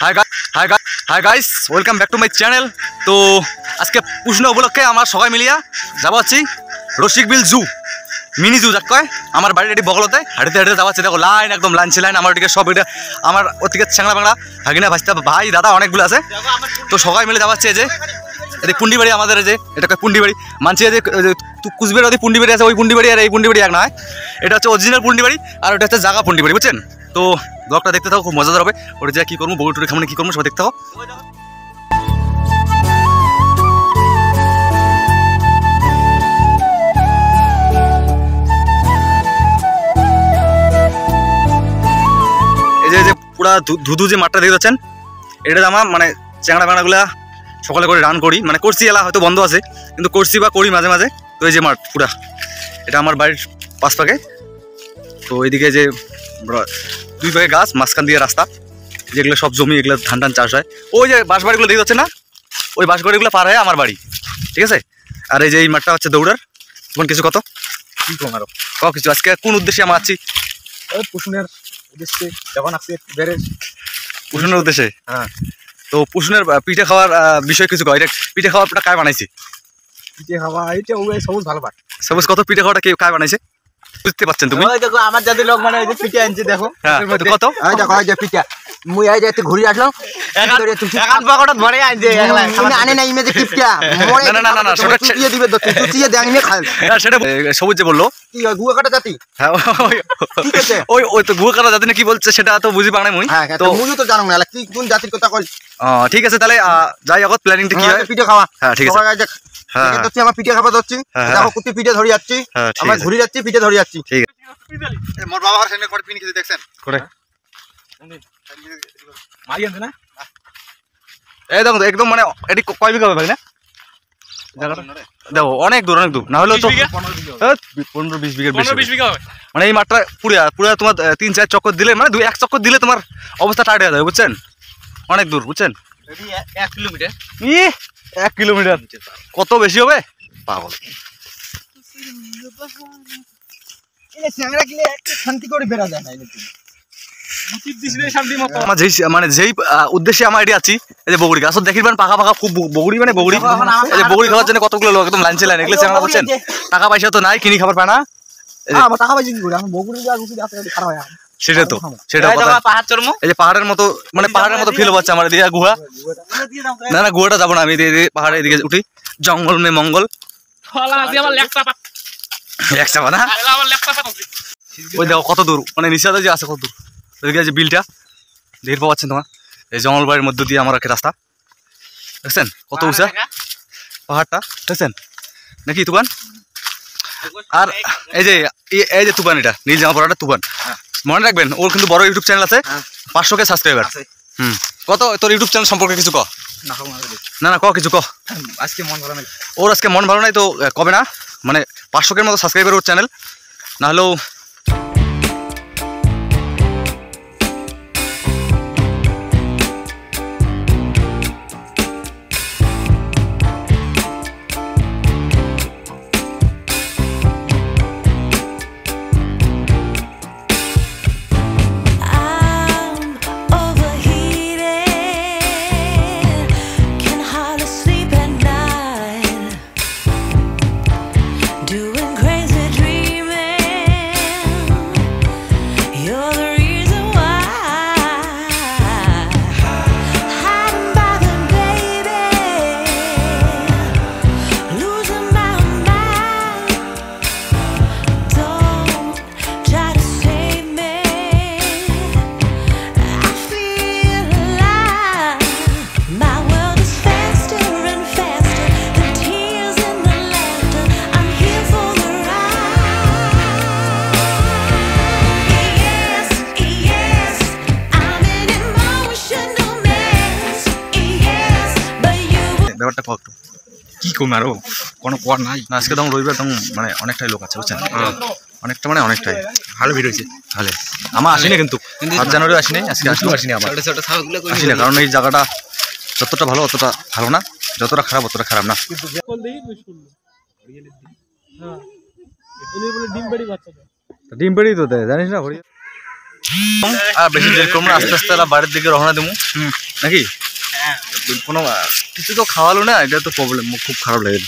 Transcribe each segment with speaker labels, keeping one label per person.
Speaker 1: Hi guys, welcome back to my channel. তো আজকে উষ্ণ উপলক্ষে আমরা সবাই মিলিয়া যাবো হচ্ছি রসিকবিল জু, মিনি জু যাক কয়। আমার বাড়ির এটি বগলতে হাঁটতে হাঁটতে যাওয়া হচ্ছে। দেখো লাইন, একদম লাইনছে লাইন। আমার ওদিকে সব, এটা আমার ওদিকে চ্যাংড়া বাংলা ভাগিনা ভাস্তা ভাই দাদা অনেকগুলো আছে। তো সবাই মিলে যাওয়া হচ্ছে। এই যে এদিকে পুন্ডি বাড়ি, আমাদের এই যে এটা পুন্ডি বাড়ি মানছি। যে কুচবিহার ওদিকে পুন্ডি বাড়ি আছে, ওই পুন্ডি বাড়ি আর এই পুন্ডি বাড়ি এক নয়। এটা হচ্ছে অরিজিনাল পুন্ডি বাড়ি আর ওটা হচ্ছে জাগা পুন্ডি বাড়ি, বুঝছেন? তো ব্লগটা দেখতে থাকো, খুব মজাদার হবে। ওটা যা কী করবো, বউর টুরি খামনে কী করবো সবাই দেখতে থাকো। এই যে পুরা ধুধু যে মাঠটা দেখতে পাচ্ছেন, এটা আমার মানে চ্যাংড়া ব্যাংড়াগুলা সকালে করে রান করি, মানে করছি। এলা হয়তো বন্ধ আছে, কিন্তু করছি বা করি মাঝে মাঝে। তো এই যে মাঠ পুরা, এটা আমার বাড়ির পাশ পাকে। তো এইদিকে যে দুই পাকে গাছ, মাঝখান দিয়ে রাস্তা, যেগুলো সব জমি, এগুলো ধান টান চাষ হয়। ওই যে বাঁশবাড়িগুলো দেখতে পাচ্ছেন না, ওই বাঁশবাড়িগুলো পার হয় আমার বাড়ি, ঠিক আছে? আর এই যে এই মাঠটা হচ্ছে দৌড়ার। তখন কিছু কত কি কম আরো কিছু। আজকে কোন উদ্দেশ্যে আমরা আছি?
Speaker 2: পুষুনের উদ্দেশ্যে যখন আসছে বেড়ে
Speaker 1: পুষুনের উদ্দেশ্যে। হ্যাঁ, তো পুষুনের পিঠে খাওয়ার বিষয় কিছু কয়। পিঠে খাওয়াটা কায় বানাইছে?
Speaker 2: পিঠে খাওয়া এটা সবুজ ভালো পায়।
Speaker 1: সবুজ কত পিঠে খাওয়াটা কেউ কায় বানাইছে বুঝতে পারছেন তুমি?
Speaker 2: দেখো আমার জাতির লোক মানে পিঠে আনছে, দেখো
Speaker 1: কত
Speaker 2: দেখো এই যে পিঠা মুই এই যে একটু ঘুরে আসলাম, একান পাকড়া ধরে আনছে একলা তুমি আনে না ইমেজে পিঠা মরে। না না না না সেটা চুটিয়ে দিবে, তো চুটিয়ে দেন নিয়ে খায়।
Speaker 1: না সেটা সবুজ যে বললো
Speaker 2: কি গুয়া কাটা জাতি।
Speaker 1: হ্যাঁ ঠিক আছে, ওই তো গুয়া কাটা জাতি না কি বলছে সেটা তো বুঝি পারে মুই।
Speaker 2: তো মুই তো জানো না কি কোন জাতির কথা কই।
Speaker 1: ঠিক আছে, তাহলে যাই আগত প্ল্যানিংটা কি হয়
Speaker 2: পিঠে খাওয়া।
Speaker 1: হ্যাঁ ঠিক আছে,
Speaker 2: হ্যাঁ তো আমার পিঠে খাওয়া যাচ্ছি, দেখো কুতি পিঠে ধরে যাচ্ছি, আমরা ঘুরে যাচ্ছি পিঠে ধরে যাচ্ছি। ঠিক আছে, মোর বাবার সামনে করে পিন খেতে দেখছেন
Speaker 1: করে
Speaker 2: মারি আনছে না।
Speaker 1: এই দেখো একদম মানে এটি কয় বিঘা হবে ভাই? না দেখো অনেক দূর, অনেক দূর। না হলেও তো 15-20 বিঘা হবে। মানে এই মাঠটা পুরা পুরা তোমার 3-4 চক্কর দিলে, মানে 2-1 চক্কর দিলে তোমার অবস্থা টাইট হয়ে যাবে, বুঝছেন? অনেক দূর, বুঝছেন?
Speaker 2: 1 কিলোমিটার।
Speaker 1: 1 কিলোমিটার কত বেশি হবে পাগল।
Speaker 2: শান্তি করে বেড়া যায় না
Speaker 1: মানে যেই উদ্দেশ্যে আমার এটি আছি, এই যে বগুড়ি গাছ দেখিবেন পাকা পাকা খুব বগুড়ি, মানে বগুড়ি এই যে বগুড়ি খাওয়ার জন্য কতগুলো লোক একদম লাইনছে লাইন। এগুলো চ্যাংড়া বলছেন, টাকা পয়সা তো নাই, কিনি খাবার পায় না। সেটা তো সেটা এই যে পাহাড়ের মতো, মানে পাহাড়ের মতো ফিল হচ্ছে আমার এদিকে গুহা। না না গুহাটা যাবো না, আমি পাহাড়ের এদিকে উঠি। জঙ্গল মে মঙ্গল ওই দেখো কত দূর, মানে নিচে যে আছে কত দূর। ওইদিকে যে বিলটা দেখতে পাচ্ছেন তোমার, এই জঙ্গলবাড়ির মধ্য দিয়ে আমার একটা রাস্তা, দেখছেন কত উঁচা পাহাড়টা, দেখছেন নাকি তুফান? আর এই যে তুফান, এটা নীল জামা পড়াটা তুফান। মনে রাখবেন, ওর কিন্তু বড় ইউটিউব চ্যানেল আছে, 500K সাবস্ক্রাইবার। কত তোর ইউটিউব চ্যানেল সম্পর্কে কিছু ক। না না ক কিছু ক।
Speaker 2: আজকে মন ভালো নাই
Speaker 1: ওর, আজকে মন ভালো নাই তো কবে না, মানে 500K মতো সাবস্ক্রাইবার ওর চ্যানেল। না হলেও ব্যাপারটা কত
Speaker 2: কি কম আরো কোনো পর নাই।
Speaker 1: আজকে তখন রবিবার, তখন মানে অনেকটাই লোক আছে, বুঝছেন? অনেকটা মানে অনেকটাই ভালো ভিড় হয়েছে। তাহলে আমার আসিনি, কিন্তু 5 জানুয়ারি আসিনি, আজকে আসিনি আমার আসিনি, কারণ এই জায়গাটা যতটা ভালো অতটা ভালো না, যতটা খারাপ অতটা খারাপ না। ডিম পেড়ি তো দেয়, জানিস না? আর বেশি দেরি করবো না, আস্তে আস্তে বাড়ির দিকে রওনা দেবো নাকি। কোনো কিছু তো খাওয়ালো না, এটা তো প্রবলেম, মুখ খুব খারাপ লাগে।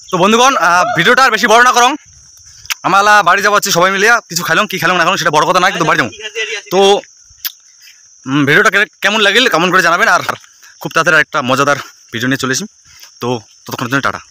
Speaker 1: তো বন্ধুগণ ভিডিওটা আর বেশি বড় না করং, আমরা বাড়ি যাবো হচ্ছে সবাই মিলিয়া, কিছু খাইলাম কি খাইলাম না এখন সেটা বড় কথা নয়, কিন্তু বাড়ি যাবো। তো ভিডিওটা কেমন লাগিল কমেন্ট করে জানাবেন, আর খুব তাড়াতাড়ি একটা মজাদার ভিডিও নিয়ে চলেছি। তো ততক্ষণের জন্য টাটা।